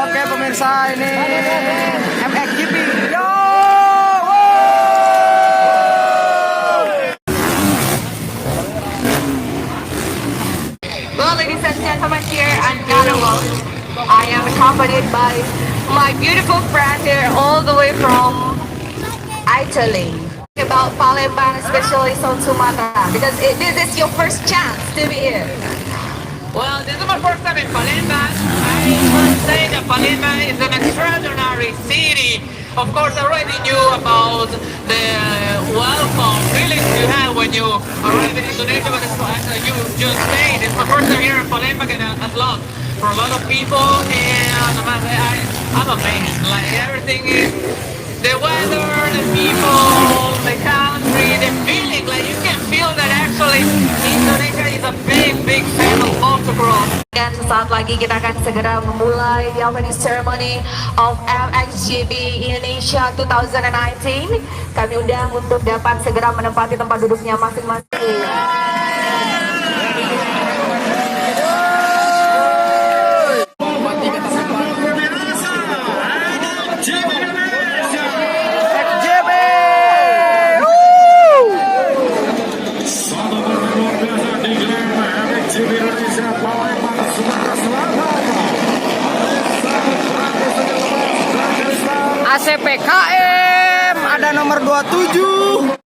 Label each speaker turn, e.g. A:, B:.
A: Oke pemirsa, ini MXGP. Yo!
B: Well, ladies and gentlemen, here at Ghana World, I am accompanied by my beautiful friend here all the way from Italy. About Palembang, especially on Sumatra, because this is your first chance to be here.
C: Well, this is my first time in Palembang. I must say that Palembang is an extraordinary city. Of course, I already knew about the welcome feelings you have when you arrive in Indonesia, but as you just said, it's my first time here in Palembang, and I've loved for a lot of people, and I'm amazed. Like, everything is the weather, the people, the country, the feeling. Like, you can feel that actually Indonesia is a big fan of motocross.
B: Dan sesaat lagi kita akan segera memulai the opening ceremony of MXGP Indonesia 2019. Kami undang untuk dapat segera menempati tempat duduknya masing-masing.
A: ACPKM ada nomor 27.